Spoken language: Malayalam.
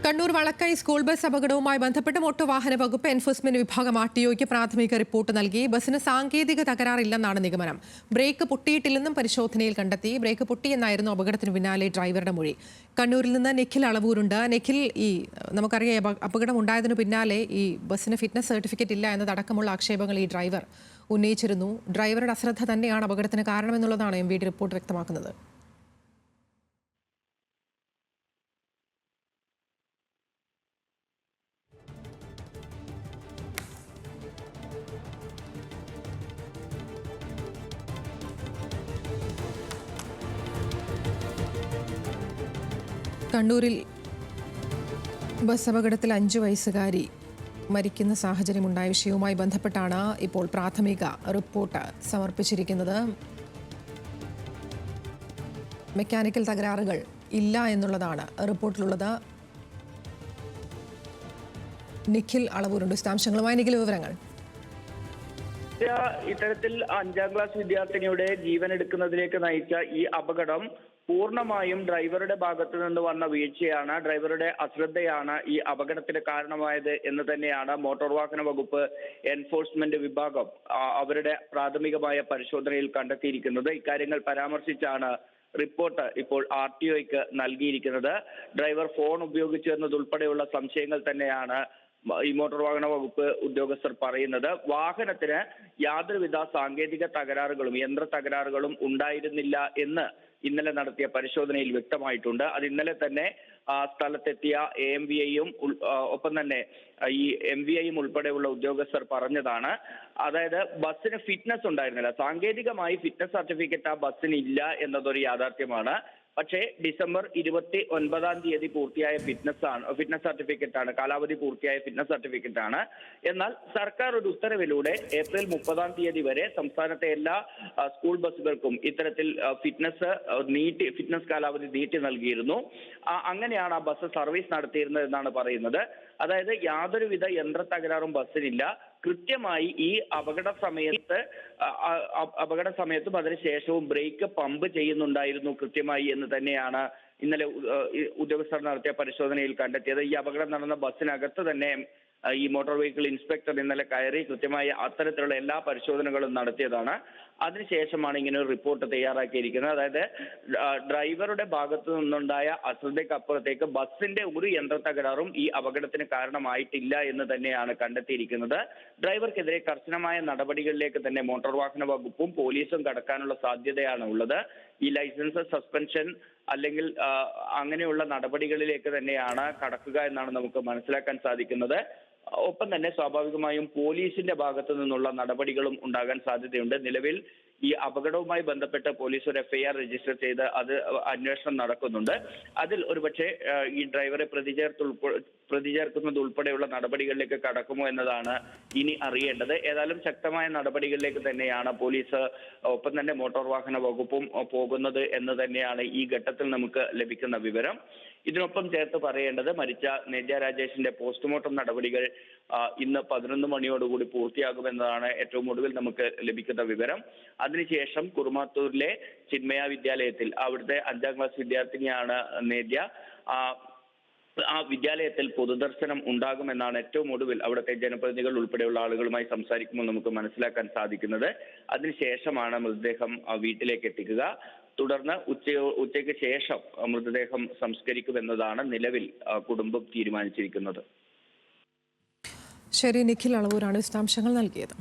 കണ്ണൂർ വളക്കൈ സ്കൂൾ ബസ് അപകടവുമായി ബന്ധപ്പെട്ട് മോട്ടോർ വാഹന വകുപ്പ് എൻഫോഴ്സ്മെന്റ് വിഭാഗം ആർടിഒയ്ക്ക് പ്രാഥമിക റിപ്പോർട്ട് നൽകി. ബസിന് സാങ്കേതിക തകരാറില്ലെന്നാണ് നിഗമനം. ബ്രേക്ക് പൊട്ടിയിട്ടില്ലെന്നും പരിശോധനയിൽ കണ്ടെത്തി. ബ്രേക്ക് പൊട്ടിയെന്നായിരുന്നു അപകടത്തിന് പിന്നാലെ ഡ്രൈവറുടെ മൊഴി. കണ്ണൂരിൽ നിന്ന് നിഖിൽ അളവൂരുണ്ട്. നിഖിൽ, നമുക്കറിയാം അപകടം ഉണ്ടായതിനു പിന്നാലെ ഈ ബസിന് ഫിറ്റ്നസ് സർട്ടിഫിക്കറ്റ് ഇല്ല എന്നതടക്കമുള്ള ആക്ഷേപങ്ങൾ ഈ ഡ്രൈവർ ഉന്നയിച്ചിരുന്നു. ഡ്രൈവറുടെ അശ്രദ്ധ തന്നെയാണ് അപകടത്തിന് കാരണമെന്നുള്ളതാണ് MVD റിപ്പോർട്ട് വ്യക്തമാക്കുന്നത്. കണ്ണൂരിൽ ബസ് അപകടത്തിൽ 5 വയസ്സുകാരി മരിക്കുന്ന സാഹചര്യമുണ്ടായ വിഷയവുമായി ബന്ധപ്പെട്ടാണ് ഇപ്പോൾ പ്രാഥമിക റിപ്പോർട്ട് സമർപ്പിച്ചിരിക്കുന്നത്. മെക്കാനിക്കൽ തകരാറുകൾ ഇല്ല എന്നുള്ളതാണ് റിപ്പോർട്ടിലുള്ളത്. നിഖിൽ അളവൂരുണ്ട് വിശദാംശങ്ങളുമായി. നിഖിൽ, വിവരങ്ങൾ. ഇത്തരത്തിൽ 5ാം ക്ലാസ് വിദ്യാർത്ഥിനിയുടെ ജീവൻ എടുക്കുന്നതിലേക്ക് നയിച്ച ഈ അപകടം പൂർണ്ണമായും ഡ്രൈവറുടെ ഭാഗത്തു നിന്ന് വന്ന വീഴ്ചയാണ്, ഡ്രൈവറുടെ അശ്രദ്ധയാണ് ഈ അപകടത്തിന് കാരണമായത് എന്ന് തന്നെയാണ് മോട്ടോർ വാഹന വകുപ്പ് എൻഫോഴ്സ്മെന്റ് വിഭാഗം അവരുടെ പ്രാഥമികമായ പരിശോധനയിൽ കണ്ടെത്തിയിരിക്കുന്നത്. ഇക്കാര്യങ്ങൾ പരാമർശിച്ചാണ് റിപ്പോർട്ട് ഇപ്പോൾ RTOയ്ക്ക് നൽകിയിരിക്കുന്നത്. ഡ്രൈവർ ഫോൺ ഉപയോഗിച്ചു എന്നതുൾപ്പെടെയുള്ള സംശയങ്ങൾ തന്നെയാണ് ഈ മോട്ടോർ വാഹന വകുപ്പ് ഉദ്യോഗസ്ഥർ പറയുന്നത്. വാഹനത്തിന് യാതൊരുവിധ സാങ്കേതിക തകരാറുകളും യന്ത്ര തകരാറുകളും ഉണ്ടായിരുന്നില്ല എന്ന് ഇന്നലെ നടത്തിയ പരിശോധനയിൽ വ്യക്തമായിട്ടുണ്ട്. അത് ഇന്നലെ തന്നെ സ്ഥലത്തെത്തിയ AMVIയും ഒപ്പം തന്നെ ഈ MVIയും ഉൾപ്പെടെയുള്ള ഉദ്യോഗസ്ഥർ പറഞ്ഞതാണ്. അതായത് ബസ്സിന് ഫിറ്റ്നസ് ഉണ്ടായിരുന്നില്ല, സാങ്കേതികമായി ഫിറ്റ്നസ് സർട്ടിഫിക്കറ്റ് ആ ബസ്സിന് ഇല്ല എന്നതൊരു യാഥാർത്ഥ്യമാണ്. പക്ഷേ ഡിസംബർ 29-ാം തീയതി പൂർത്തിയായ ഫിറ്റ്നസ് സർട്ടിഫിക്കറ്റ് ആണ്, കാലാവധി പൂർത്തിയായ ഫിറ്റ്നസ് സർട്ടിഫിക്കറ്റ് ആണ്. എന്നാൽ സർക്കാർ ഒരു ഉത്തരവിലൂടെ ഏപ്രിൽ 30-ാം തീയതി വരെ സംസ്ഥാനത്തെ എല്ലാ സ്കൂൾ ബസ്സുകൾക്കും ഇത്തരത്തിൽ ഫിറ്റ്നസ് കാലാവധി നീട്ടി നൽകിയിരുന്നു. അങ്ങനെയാണ് ആ ബസ് സർവീസ് നടത്തിയിരുന്നത് എന്നാണ് പറയുന്നത്. അതായത് യാതൊരുവിധ യന്ത്ര തകരാറും ബസ്സിനില്ല. കൃത്യമായി ഈ അപകട സമയത്തും അതിനുശേഷവും ബ്രേക്ക് പമ്പ് ചെയ്യുന്നുണ്ടായിരുന്നു കൃത്യമായി എന്ന് തന്നെയാണ് ഇന്നലെ ഉദ്യോഗസ്ഥർ നടത്തിയ പരിശോധനയിൽ കണ്ടെത്തിയത്. ഈ അപകടം നടന്ന ബസ്സിനകത്ത് തന്നെ ഈ മോട്ടോർ വെഹിക്കിൾ ഇൻസ്പെക്ടർ ഇന്നലെ കയറി കൃത്യമായി അത്തരത്തിലുള്ള എല്ലാ പരിശോധനകളും നടത്തിയതാണ്. അതിനുശേഷമാണ് ഇങ്ങനെ ഒരു റിപ്പോർട്ട് തയ്യാറാക്കിയിരിക്കുന്നത്. അതായത് ഡ്രൈവറുടെ ഭാഗത്തു നിന്നുണ്ടായ അശ്രദ്ധയ്ക്കപ്പുറത്തേക്ക് ബസ്സിന്റെ ഒരു യന്ത്ര തകരാറും ഈ അപകടത്തിന് കാരണമായിട്ടില്ല എന്ന് തന്നെയാണ് കണ്ടെത്തിയിരിക്കുന്നത്. ഡ്രൈവർക്കെതിരെ കർശനമായ നടപടികളിലേക്ക് തന്നെ മോട്ടോർ വാഹന വകുപ്പും പോലീസും കടക്കാനുള്ള സാധ്യതയാണ് ഉള്ളത്. ഈ ലൈസൻസ് സസ്പെൻഷൻ അല്ലെങ്കിൽ അങ്ങനെയുള്ള നടപടികളിലേക്ക് തന്നെയാണ് കടക്കുക എന്നാണ് നമുക്ക് മനസ്സിലാക്കാൻ സാധിക്കുന്നത്. ഒപ്പം തന്നെ സ്വാഭാവികമായും പോലീസിന്റെ ഭാഗത്തു നിന്നുള്ള നടപടികളും ഉണ്ടാകാൻ സാധ്യതയുണ്ട്. നിലവിൽ ഈ അപകടവുമായി ബന്ധപ്പെട്ട് പോലീസ് ഒരു FIR രജിസ്റ്റർ ചെയ്ത് അത് അന്വേഷണം നടക്കുന്നുണ്ട്. അതിൽ ഒരുപക്ഷെ ഈ ഡ്രൈവറെ പ്രതി ചേർക്കുന്നത് ഉൾപ്പെടെയുള്ള നടപടികളിലേക്ക് കടക്കുമോ എന്നതാണ് ഇനി അറിയേണ്ടത്. ഏതായാലും ശക്തമായ നടപടികളിലേക്ക് തന്നെയാണ് പോലീസ് ഒപ്പം തന്നെ മോട്ടോർ വാഹന വകുപ്പും പോകുന്നത് എന്ന് തന്നെയാണ് ഈ ഘട്ടത്തിൽ നമുക്ക് ലഭിക്കുന്ന വിവരം. ഇതിനൊപ്പം ചേർത്ത് പറയേണ്ടത് മരിച്ച നേദ്യ രാജേഷിന്റെ പോസ്റ്റ്മോർട്ടം നടപടികൾ ഇന്ന് 11 മണിയോടുകൂടി പൂർത്തിയാകുമെന്നതാണ് ഏറ്റവും ഒടുവിൽ നമുക്ക് ലഭിക്കുന്ന വിവരം. അതിനുശേഷം കുറുമാത്തൂരിലെ ചിന്മയ വിദ്യാലയത്തിൽ, അവിടുത്തെ 5ാം ക്ലാസ് വിദ്യാർത്ഥിനിയാണ് നേദ്യ, ആ വിദ്യാലയത്തിൽ പൊതുദർശനം ഉണ്ടാകുമെന്നാണ് ഏറ്റവും ഒടുവിൽ അവിടുത്തെ ജനപ്രതിനിധികൾ ഉൾപ്പെടെയുള്ള ആളുകളുമായി സംസാരിക്കുമ്പോൾ നമുക്ക് മനസ്സിലാക്കാൻ സാധിക്കുന്നത്. അതിനുശേഷമാണ് മൃതദേഹം വീട്ടിലേക്ക് എത്തിക്കുക. തുടർന്ന് ഉച്ചയ്ക്ക് ശേഷം മൃതദേഹം സംസ്കരിക്കുമെന്നതാണ് നിലവിൽ കുടുംബം തീരുമാനിച്ചിരിക്കുന്നത്. ശരി, നിഖിൽ അളവൂരാണ് വിശദാംശങ്ങൾ നൽകിയത്.